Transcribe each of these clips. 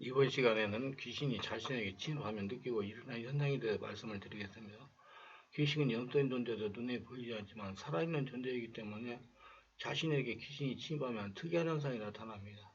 이번 시간에는 귀신이 자신에게 침입하면 느끼고 일어나는 현상에 대해 말씀을 드리겠습니다. 귀신은 영적인 존재도 눈에 보이지 않지만 살아있는 존재이기 때문에 자신에게 귀신이 침입하면 특이한 현상이 나타납니다.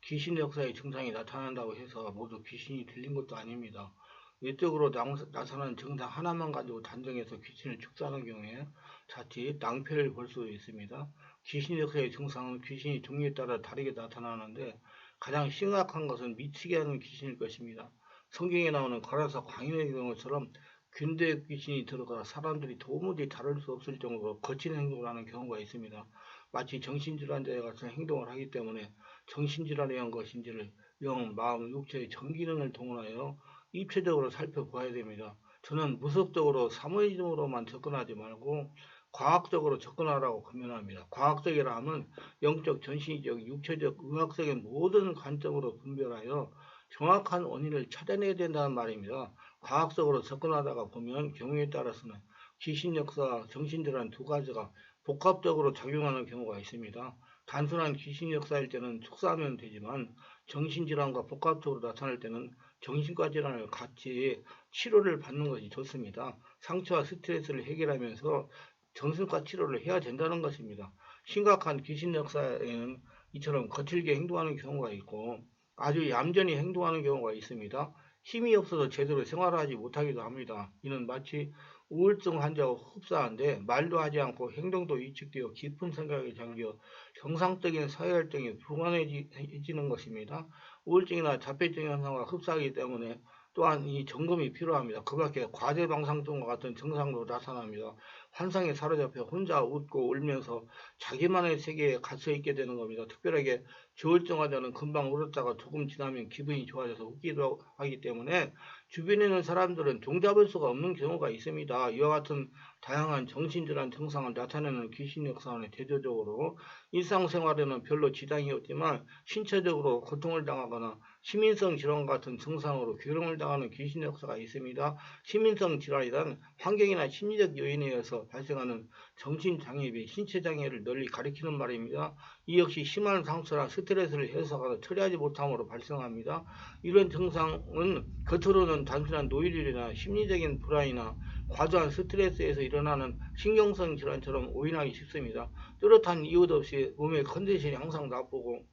귀신 역사의 증상이 나타난다고 해서 모두 귀신이 들린 것도 아닙니다. 외적으로 나타나는 증상 하나만 가지고 단정해서 귀신을 축소하는 경우에 자칫 낭패를 볼 수 있습니다. 귀신 역사의 증상은 귀신이 종류에 따라 다르게 나타나는데 가장 심각한 것은 미치게 하는 귀신일 것입니다. 성경에 나오는 거라사 광인의 경우처럼 근대 귀신이 들어가 사람들이 도무지 다룰 수 없을 정도로 거친 행동을 하는 경우가 있습니다. 마치 정신질환자에 같은 행동을 하기 때문에 정신질환에 의한 것인지를 영, 마음, 육체의 전 기능을 동원하여 입체적으로 살펴보아야 됩니다. 저는 무속적으로 사모니즘으로만 접근하지 말고 과학적으로 접근하라고 권면합니다. 과학적이라 하면 영적, 전신적, 육체적, 의학적인 모든 관점으로 분별하여 정확한 원인을 찾아내야 된다는 말입니다. 과학적으로 접근하다가 보면 경우에 따라서는 귀신 역사, 정신질환 두 가지가 복합적으로 작용하는 경우가 있습니다. 단순한 귀신 역사일 때는 축소하면 되지만 정신질환과 복합적으로 나타날 때는 정신과 질환을 같이 치료를 받는 것이 좋습니다. 상처와 스트레스를 해결하면서 정신과 치료를 해야 된다는 것입니다. 심각한 귀신 역사에는 이처럼 거칠게 행동하는 경우가 있고 아주 얌전히 행동하는 경우가 있습니다. 힘이 없어서 제대로 생활하지 못하기도 합니다. 이는 마치 우울증 환자와 흡사한데 말도 하지 않고 행동도 위축되어 깊은 생각에 잠겨 정상적인 사회활동이 불가능해지는 것입니다. 우울증이나 자폐증 현상과 흡사하기 때문에 또한 이 점검이 필요합니다. 그 밖에 과대망상증과 같은 증상도 나타납니다. 환상에 사로잡혀 혼자 웃고 울면서 자기만의 세계에 갇혀 있게 되는 겁니다. 특별하게 조울증 환자는 금방 울었다가 조금 지나면 기분이 좋아져서 웃기도 하기 때문에 주변에 있는 사람들은 종잡을 수가 없는 경우가 있습니다. 이와 같은 다양한 정신질환 증상을 나타내는 귀신 역사는 대조적으로 일상생활에는 별로 지장이 없지만 신체적으로 고통을 당하거나 시민성 질환 같은 증상으로 괴로움을 당하는 귀신 역사가 있습니다. 시민성 질환이란 환경이나 심리적 요인에 의해서 발생하는 정신장애 및 신체장애를 널리 가리키는 말입니다. 이 역시 심한 상처나 스트레스를 해소하거나 처리하지 못함으로 발생합니다. 이런 증상은 겉으로는 단순한 노이로나 심리적인 불안이나 과도한 스트레스에서 일어나는 신경성 질환처럼 오인하기 쉽습니다. 뚜렷한 이유도 없이 몸의 컨디션이 항상 나쁘고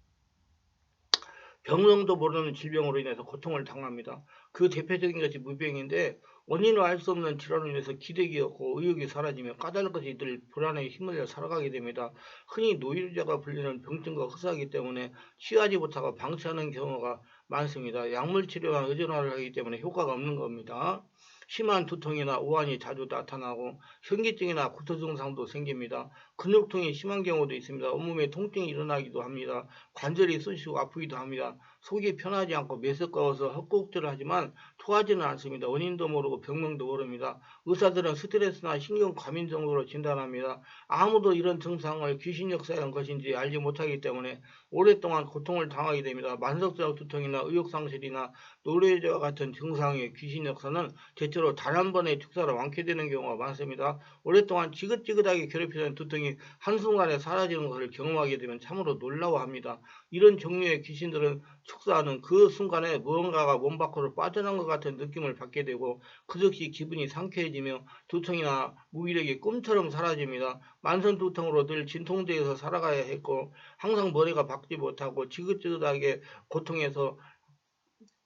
병명도 모르는 질병으로 인해서 고통을 당합니다. 그 대표적인 것이 무병인데 원인을 알 수 없는 질환으로 인해서 기력이 없고 의욕이 사라지며 까다로운 것이 늘 불안에 힘을려 살아가게 됩니다. 흔히 노이로제가 불리는 병증과 흡사하기 때문에 취하지 못하고 방치하는 경우가 많습니다. 약물 치료와 의존화를 하기 때문에 효과가 없는 겁니다. 심한 두통이나 오한이 자주 나타나고 현기증이나 구토 증상도 생깁니다. 근육통이 심한 경우도 있습니다. 온몸에 통증이 일어나기도 합니다. 관절이 쑤시고 아프기도 합니다. 속이 편하지 않고 메스꺼워서 헛구역질을 하지만 토하지는 않습니다. 원인도 모르고 병명도 모릅니다. 의사들은 스트레스나 신경 과민 정도로 진단합니다. 아무도 이런 증상을 귀신 역사한 것인지 알지 못하기 때문에 오랫동안 고통을 당하게 됩니다. 만성적 두통이나 의욕상실이나 노래와 같은 증상의 귀신 역사는 대체로 단 한 번의 축사로 완쾌되는 경우가 많습니다. 오랫동안 지긋지긋하게 괴롭히던 두통이 한순간에 사라지는 것을 경험하게 되면 참으로 놀라워합니다. 이런 종류의 귀신들은 축사하는 그 순간에 무언가가 몸 밖으로 빠져난 것 같은 느낌을 받게 되고 그 즉시 기분이 상쾌해지며 두통이나 무기력이 꿈처럼 사라집니다. 만성 두통으로 늘 진통제에서 살아가야 했고 항상 머리가 박지 못하고 지긋지긋하게 고통해서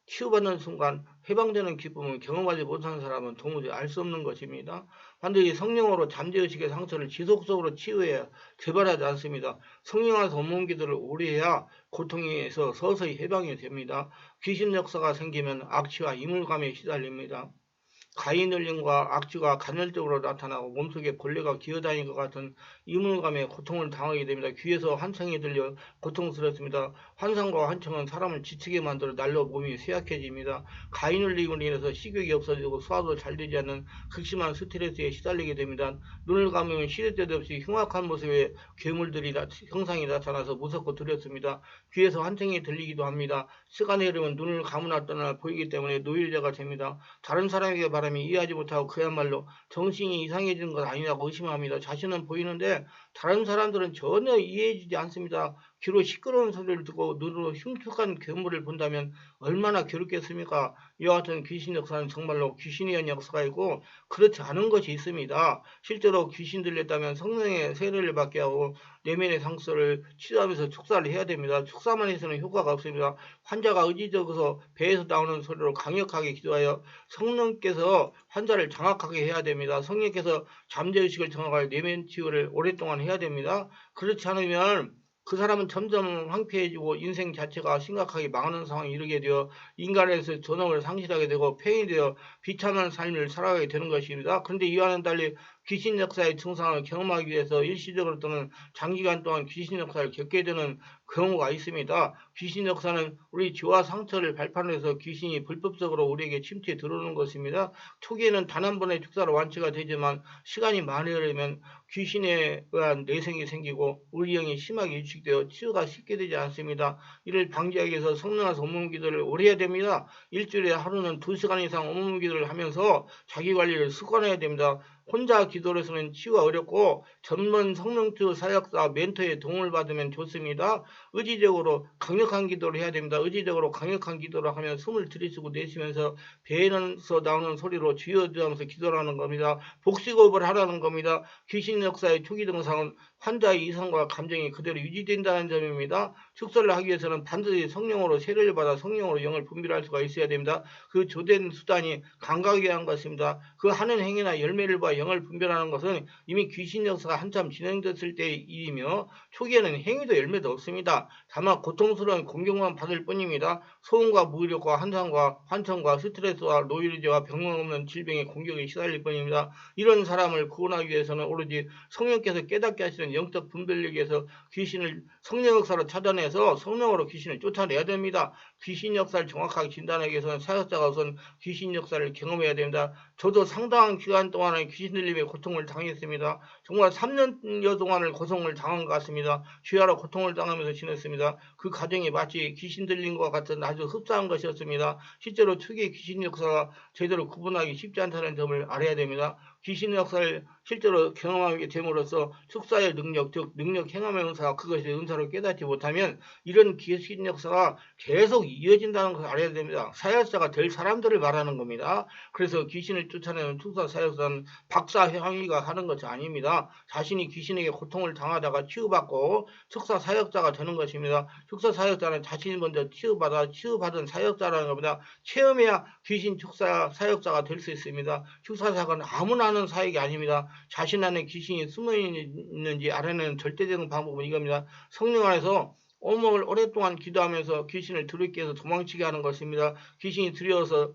치유받는 순간 해방되는 기쁨을 경험하지 못한 사람은 도무지 알 수 없는 것입니다. 반드시 성령으로 잠재의식의 상처를 지속적으로 치유해야 재발하지 않습니다. 성령에서 온몸 기도를 오래 해야 고통에서 서서히 해방이 됩니다. 귀신 역사가 생기면 악취와 이물감에 시달립니다. 가위눌림과 악취가 간헐적으로 나타나고 몸속에 벌레가 기어다니는 것 같은 이물감에 고통을 당하게 됩니다. 귀에서 환청이 들려 고통스럽습니다. 환상과 환청은 사람을 지치게 만들어 날로 몸이 쇠약해집니다. 가위눌림으로 인해서 식욕이 없어지고 소화도 잘 되지 않는 극심한 스트레스에 시달리게 됩니다. 눈을 감으면 시도 때도 없이 흉악한 모습의 괴물들이 형상이 나타나서 무섭고 두렵습니다. 귀에서 환청이 들리기도 합니다. 시간이 흐르면 눈을 감으나 떠나 보이기 때문에 노일자가 됩니다. 다른 사람에게 바람이 이해하지 못하고 그야말로 정신이 이상해지는 것 아니냐고 의심합니다. 자신은 보이는데 다른 사람들은 전혀 이해해주지 않습니다. 귀로 시끄러운 소리를 듣고 눈으로 흉측한 괴물을 본다면 얼마나 괴롭겠습니까? 이와 같은 귀신 역사는 정말로 귀신이 한 역사가 있고 그렇지 않은 것이 있습니다. 실제로 귀신 들렸다면 성령의 세례를 받게 하고 내면의 상처를 치료하면서 축사를 해야 됩니다. 축사만 해서는 효과가 없습니다. 환자가 의지적으로 배에서 나오는 소리로 강력하게 기도하여 성령께서 환자를 장악하게 해야 됩니다. 성령께서 잠재의식을 정확하게 내면 치유를 오랫동안 해야 됩니다. 그렇지 않으면 그 사람은 점점 황폐해지고 인생 자체가 심각하게 망하는 상황에 이르게 되어 인간에서 존엄을 상실하게 되고 폐인되어 비참한 삶을 살아가게 되는 것입니다. 그런데 이와는 달리 귀신 역사의 증상을 경험하기 위해서 일시적으로 또는 장기간 동안 귀신 역사를 겪게 되는 경우가 있습니다. 귀신 역사는 우리 죄와 상처를 발판해서 귀신이 불법적으로 우리에게 침투해 들어오는 것입니다. 초기에는 단 한 번의 축사로 완치가 되지만 시간이 많이 흐르면 귀신에 의한 내생이 생기고 우리 영이 심하게 위축되어 치유가 쉽게 되지 않습니다. 이를 방지하기 위해서 성령께서 온몸 기도를 오래 해야 됩니다. 일주일에 하루는 2시간 이상 온몸 기도를 하면서 자기관리를 습관해야 됩니다. 혼자 기도를 해서는 치유가 어렵고 전문 성령투 사역사 멘토의 도움을 받으면 좋습니다. 의지적으로 강력한 기도를 해야 됩니다. 의지적으로 강력한 기도를 하면 숨을 들이쉬고 내쉬면서 배에서 나오는 소리로 주여주하면서 기도를 하는 겁니다. 복식호흡을 하라는 겁니다. 귀신 역사의 초기 증상은 환자의 이성과 감정이 그대로 유지된다는 점입니다. 축사를 하기 위해서는 반드시 성령으로 세례를 받아 성령으로 영을 분별할 수가 있어야 됩니다. 그 조된 수단이 감각에 한 것입니다. 그 하는 행위나 열매를 봐 영을 분별하는 것은 이미 귀신 역사가 한참 진행됐을 때의 일이며 초기에는 행위도 열매도 없습니다. 다만 고통스러운 공격만 받을 뿐입니다. 소음과 무기력과 한상과 환청과 스트레스와 노이로제와 병명 없는 질병의 공격에 시달릴 뿐입니다. 이런 사람을 구원하기 위해서는 오로지 성령께서 깨닫게 하시는 영적 분별력에서 귀신을 성령 역사로 차단해서 성령으로 귀신을 쫓아내야 됩니다. 귀신 역사를 정확하게 진단하기 위해서는 사역자가 우선 귀신 역사를 경험해야 됩니다. 저도 상당한 기간 동안에 귀신 들림의 고통을 당했습니다. 정말 3년여 동안을 고통을 당한 것 같습니다. 주야로 고통을 당하면서 지냈습니다. 그 과정이 마치 귀신 들림과 같은 아주 흡사한 것이었습니다. 실제로 초기 귀신 역사가 제대로 구분하기 쉽지 않다는 점을 알아야 됩니다. 귀신 역사를 실제로 경험하게 됨으로써 축사의 능력, 즉 능력 행함의 은사가 그것이 은사로 깨닫지 못하면 이런 귀신 역사가 계속 이어진다는 것을 알아야 됩니다. 사역자가 될 사람들을 말하는 겁니다. 그래서 귀신을 쫓아내는 축사 사역자는 박사행위가 하는 것이 아닙니다. 자신이 귀신에게 고통을 당하다가 치유받고 축사 사역자가 되는 것입니다. 축사 사역자는 자신이 먼저 치유받은 사역자라는 겁니다. 체험해야 귀신 축사 사역자가 될 수 있습니다. 축사 사역은 아무나 하는 사역이 아닙니다. 자신 안에 귀신이 숨어 있는지 알아내는 절대적인 방법은 이겁니다. 성령 안에서 온몸을 오랫동안 기도하면서 귀신을 두렵게 해서 도망치게 하는 것입니다. 귀신이 두려워서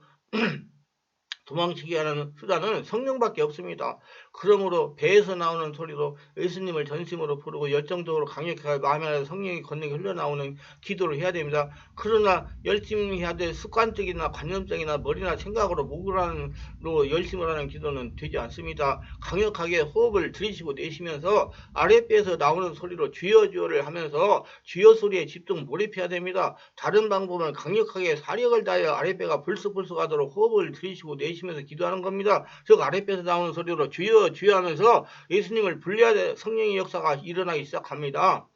도망치게 하는 수단은 성령밖에 없습니다. 그러므로 배에서 나오는 소리로 예수님을 전심으로 부르고 열정적으로 강력하게 마음에 안에 성령의 권능이 흘러나오는 기도를 해야 됩니다. 그러나 열심히 해야 될 습관적이나 관념적이나 머리나 생각으로 목으로 열심을 하는 기도는 되지 않습니다. 강력하게 호흡을 들이쉬고 내쉬면서 아랫배에서 나오는 소리로 주여 주여를 하면서 주여 소리에 집중 몰입해야 됩니다. 다른 방법은 강력하게 사력을 다하여 아랫배가 불쑥불쑥하도록 호흡을 들이쉬고 내쉬면서 기도하는 겁니다. 즉 아랫배에서 나오는 소리로 주여 주여 하면서 예수님을 불러야 성령의 역사가 일어나기 시작합니다.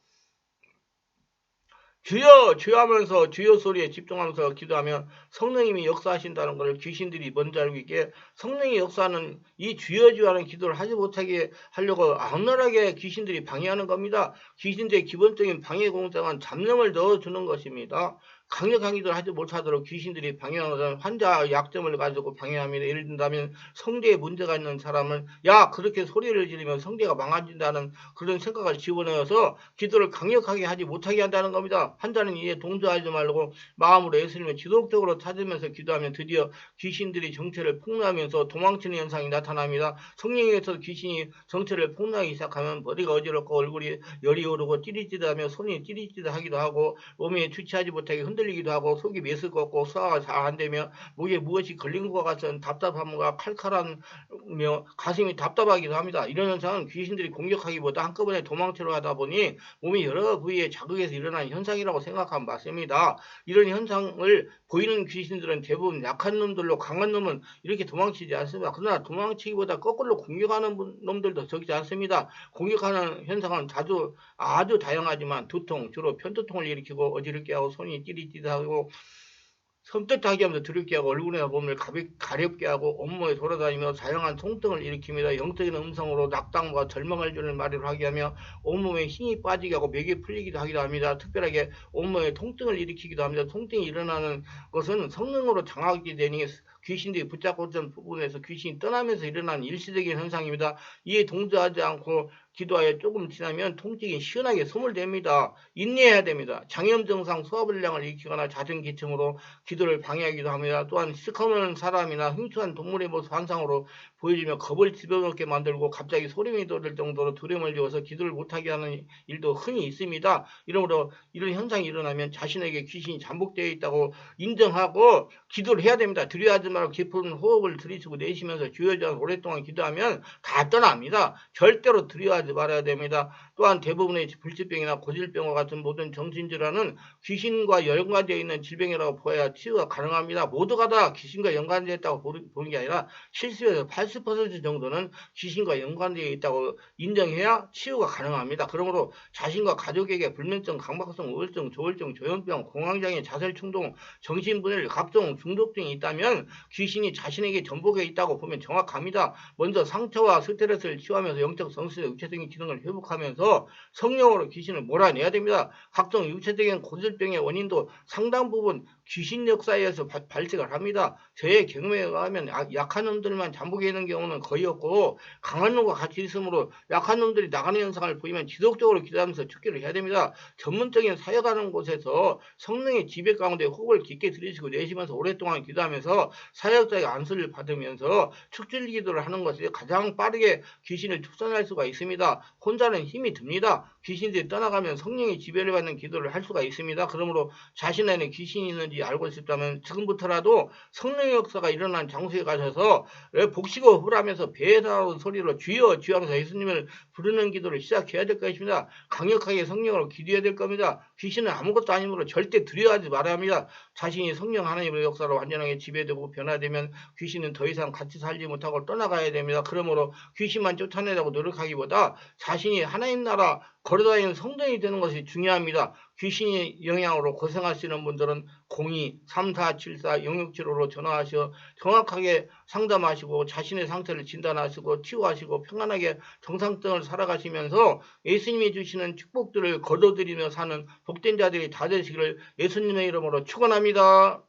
주여 주여 하면서 주여 소리에 집중하면서 기도하면 성령님이 역사하신다는 것을 귀신들이 먼저 알고 있게 성령의 역사는 이 주여 주여 하는 기도를 하지 못하게 하려고 악랄하게 귀신들이 방해하는 겁니다. 귀신들의 기본적인 방해 공작은 잡념을 넣어주는 것입니다. 강력한 기도를 하지 못하도록 귀신들이 방해하는 것은 환자 약점을 가지고 방해합니다. 예를 든다면 성대에 문제가 있는 사람은 야 그렇게 소리를 지르면 성대가 망가진다는 그런 생각을 집어넣어서 기도를 강력하게 하지 못하게 한다는 겁니다. 환자는 이에 동조하지 말고 마음으로 예수님을 지속적으로 찾으면서 기도하면 드디어 귀신들이 정체를 폭로하면서 도망치는 현상이 나타납니다. 성령에서 귀신이 정체를 폭로하기 시작하면 머리가 어지럽고 얼굴이 열이 오르고 찌릿찌릿하며 손이 찌릿찌릿하기도 하고 몸이 주체하지 못하게 흔들리고 흔들리기도 하고 속이 메스껍고 소화가 잘 안 되며 목에 무엇이 걸린 것 같은 답답함과 칼칼하며 가슴이 답답하기도 합니다. 이런 현상은 귀신들이 공격하기보다 한꺼번에 도망치려 하다 보니 몸이 여러 부위에 자극해서 일어나는 현상이라고 생각하면 맞습니다. 이런 현상을 보이는 귀신들은 대부분 약한 놈들로 강한 놈은 이렇게 도망치지 않습니다. 그러나 도망치기보다 거꾸로 공격하는 놈들도 적지 않습니다. 공격하는 현상은 아주 다양하지만 두통, 주로 편두통을 일으키고 어지럽게 하고 손이 찌릿찌릿하고 섬뜩하게 하면서 드럽게 하고 얼굴이나 몸을 가렵게 하고 온몸에 돌아다니며 다양한 통증을 일으킵니다. 영적인 음성으로 낙담과 절망을 주는 말을 하게 하며 온몸에 힘이 빠지게 하고 맥이 풀리기도 하기도 합니다. 특별하게 온몸에 통증을 일으키기도 합니다. 통증이 일어나는 것은 성능으로 장악이 되니 귀신들이 붙잡고 있던 부분에서 귀신이 떠나면서 일어나는 일시적인 현상입니다. 이에 동조하지 않고 기도하여 조금 지나면 통증이 시원하게 소멸됩니다. 인내해야 됩니다. 장염 증상 소화불량을 일으키거나 잦은 기침으로 기도를 방해하기도 합니다. 또한 시커먼 사람이나 흉측한 동물의 모습 환상으로 보여주며 겁을 집어넣게 만들고 갑자기 소름이 돋을 정도로 두려움을 지어서 기도를 못하게 하는 일도 흔히 있습니다. 이러므로 이런 현상이 일어나면 자신에게 귀신이 잠복되어 있다고 인정하고 기도를 해야 됩니다. 두려워하지 말고 깊은 호흡을 들이쉬고 내쉬면서 주여주여 오랫동안 기도하면 다 떠납니다. 절대로 두려워하지 말아야 됩니다. 또한 대부분의 불치병이나 고질병과 같은 모든 정신질환은 귀신과 연관되어 있는 질병이라고 보아야 치유가 가능합니다. 모두가 다 귀신과 연관되어 있다고 보는 게 아니라 70에서 80% 정도는 귀신과 연관되어 있다고 인정해야 치유가 가능합니다. 그러므로 자신과 가족에게 불면증, 강박성, 우울증, 조울증, 조현병, 공황장애, 자살충동, 정신분열, 각종 중독증이 있다면 귀신이 자신에게 전복해 있다고 보면 정확합니다. 먼저 상처와 스트레스를 치유하면서 영적, 정신적, 육체적인 기능을 회복하면서 성령으로 귀신을 몰아내야 됩니다. 각종 육체적인 고질병의 원인도 상당 부분 귀신 역사에서 발생을 합니다. 저의 경험에 의하면 약한 놈들만 잠복해 있는 경우는 거의 없고 강한 놈과 같이 있으므로 약한 놈들이 나가는 현상을 보이면 지속적으로 기도하면서 축기를 해야 됩니다. 전문적인 사역하는 곳에서 성령의 지배 가운데 호흡을 깊게 들이쉬고 내쉬면서 오랫동안 기도하면서 사역자의 안수를 받으면서 축질 기도를 하는 것이 가장 빠르게 귀신을 축선할 수가 있습니다. 혼자는 힘이 듭니다. 귀신들이 떠나가면 성령의 지배를 받는 기도를 할 수가 있습니다. 그러므로 자신 안에 귀신이 있는지 알고 싶다면 지금부터라도 성령의 역사가 일어난 장소에 가셔서 복식호흡을 하면서 배에 나오는 소리로 주여 주여 하면서 예수님을 부르는 기도를 시작해야 될 것입니다. 강력하게 성령으로 기도해야 될 겁니다. 귀신은 아무것도 아니므로 절대 두려워하지 말아야 합니다. 자신이 성령 하나님의 역사로 완전하게 지배되고 변화되면 귀신은 더 이상 같이 살지 못하고 떠나가야 됩니다. 그러므로 귀신만 쫓아내려고 노력하기보다 자신이 하나님 나라 걸어다니는 성전이 되는 것이 중요합니다. 귀신의 영향으로 고생하시는 분들은 02-3474-0675로 전화하셔 정확하게 상담하시고 자신의 상태를 진단하시고 치유하시고 평안하게 정상성을 살아가시면서 예수님이 주시는 축복들을 거둬들이며 사는 복된 자들이 다 되시기를 예수님의 이름으로 축원합니다.